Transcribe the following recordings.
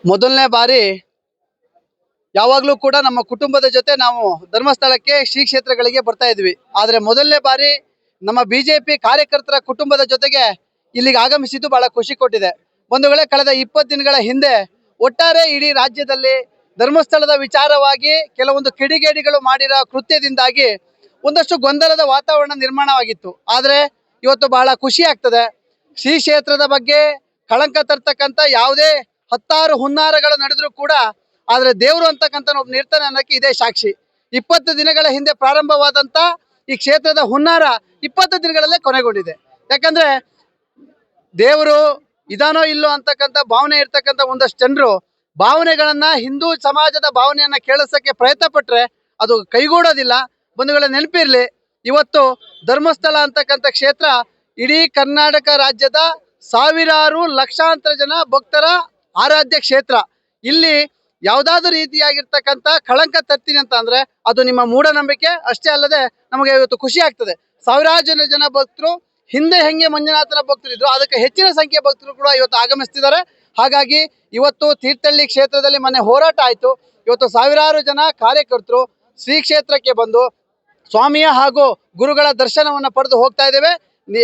ಮೊದಲನೇ ಬಾರಿ ಯಾವಾಗಲೂ ಕೂಡ ನಮ್ಮ ಕುಟುಂಬದ ಜೊತೆ ನಾವು ಧರ್ಮಸ್ಥಳಕ್ಕೆ ಶ್ರೀ ಕ್ಷೇತ್ರಗಳಿಗೆ ಬರ್ತಾ ಇದ್ವಿ. ಆದರೆ ಮೊದಲನೇ ಬಾರಿ ನಮ್ಮ ಬಿಜೆಪಿ ಕಾರ್ಯಕರ್ತರ ಕುಟುಂಬದ ಜೊತೆಗೆ ಇಲ್ಲಿಗೆ ಆಗಮಿಸಿದ್ದು ಬಹಳ ಖುಷಿ ಕೊಟ್ಟಿದೆ. ಬಂಧುಗಳೇ, ಕಳೆದ 20 ದಿನಗಳ ಹಿಂದೆ ಒಟ್ಟಾರೆ ಇಡೀ ರಾಜ್ಯದಲ್ಲಿ ಧರ್ಮಸ್ಥಳದ ವಿಚಾರವಾಗಿ ಕೆಲವೊಂದು ಕಿಡಿಗೇಡಿಗಳು ಮಾಡಿರೋ ಕೃತ್ಯದಿಂದಾಗಿ ಒಂದಷ್ಟು ಗೊಂದಲದ ವಾತಾವರಣ ನಿರ್ಮಾಣವಾಗಿತ್ತು. ಆದರೆ ಇವತ್ತು ಬಹಳ ಖುಷಿ ಆಗ್ತದೆ. ಶ್ರೀ ಕ್ಷೇತ್ರದ ಬಗ್ಗೆ ಕಳಂಕ ತರ್ತಕ್ಕಂಥ ಯಾವುದೇ 10 ಹುನ್ನಾರಗಳು ನಡೆದರೂ ಕೂಡ ಆದರೆ ದೇವರು ಅಂತಕ್ಕಂಥ ಒಬ್ಬ ನಿರ್ತಾನೆ ಅನ್ನೋಕ್ಕೆ ಇದೇ ಸಾಕ್ಷಿ. 20 ದಿನಗಳ ಹಿಂದೆ ಪ್ರಾರಂಭವಾದಂಥ ಈ ಕ್ಷೇತ್ರದ ಹುನ್ನಾರ 20 ದಿನಗಳಲ್ಲೇ ಕೊನೆಗೊಂಡಿದೆ. ಯಾಕಂದ್ರೆ ದೇವರು ಇದಾನೋ ಇಲ್ಲೋ ಅಂತಕ್ಕಂಥ ಭಾವನೆ ಇರ್ತಕ್ಕಂಥ ಒಂದಷ್ಟು ಜನರು ಭಾವನೆಗಳನ್ನ, ಹಿಂದೂ ಸಮಾಜದ ಭಾವನೆಯನ್ನ ಕೇಳಿಸೋಕ್ಕೆ ಪ್ರಯತ್ನ ಪಟ್ರೆ ಅದು ಕೈಗೂಡೋದಿಲ್ಲ. ಬಂಧುಗಳ ನೆನಪಿರ್ಲಿ, ಇವತ್ತು ಧರ್ಮಸ್ಥಳ ಅಂತಕ್ಕಂಥ ಕ್ಷೇತ್ರ ಇಡೀ ಕರ್ನಾಟಕ ರಾಜ್ಯದ ಸಾವಿರಾರು ಲಕ್ಷಾಂತರ ಜನ ಭಕ್ತರ ಆರಾಧ್ಯ ಕ್ಷೇತ್ರ. ಇಲ್ಲಿ ಯಾವುದಾದ್ರೂ ರೀತಿಯಾಗಿರ್ತಕ್ಕಂಥ ಕಳಂಕ ತರ್ತೀನಿ ಅಂತ ಅಂದ್ರೆ ಅದು ನಿಮ್ಮ ಮೂಢನಂಬಿಕೆ ಅಷ್ಟೇ ಅಲ್ಲದೆ ನಮಗೆ ಇವತ್ತು ಖುಷಿ ಆಗ್ತದೆ. ಸಾವಿರಾರು ಜನ ಭಕ್ತರು, ಹಿಂದೆ ಹೆಂಗೆ ಮಂಜುನಾಥನ ಭಕ್ತರು ಇದ್ರು ಅದಕ್ಕೆ ಹೆಚ್ಚಿನ ಸಂಖ್ಯೆ ಭಕ್ತರು ಕೂಡ ಇವತ್ತು ಆಗಮಿಸ್ತಿದ್ದಾರೆ. ಹಾಗಾಗಿ ಇವತ್ತು ತೀರ್ಥಹಳ್ಳಿ ಕ್ಷೇತ್ರದಲ್ಲಿ ಮೊನ್ನೆ ಹೋರಾಟ ಆಯಿತು. ಇವತ್ತು ಸಾವಿರಾರು ಜನ ಕಾರ್ಯಕರ್ತರು ಶ್ರೀ ಕ್ಷೇತ್ರಕ್ಕೆ ಬಂದು ಸ್ವಾಮಿಯ ಹಾಗೂ ಗುರುಗಳ ದರ್ಶನವನ್ನು ಪಡೆದು ಹೋಗ್ತಾ ಇದ್ದೇವೆ.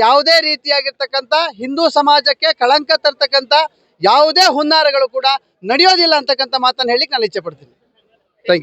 ಯಾವುದೇ ರೀತಿಯಾಗಿರ್ತಕ್ಕಂಥ ಹಿಂದೂ ಸಮಾಜಕ್ಕೆ ಕಳಂಕ ತರ್ತಕ್ಕಂಥ ಯಾವುದೇ ಹುನ್ನಾರಗಳು ಕೂಡ ನಡೆಯೋದಿಲ್ಲ ಅಂತಕ್ಕಂಥ ಮಾತನ್ನು ಹೇಳಿಕ್ಕೆ ನಾನು ಇಚ್ಛೆ ಪಡ್ತೀನಿ. Thank you.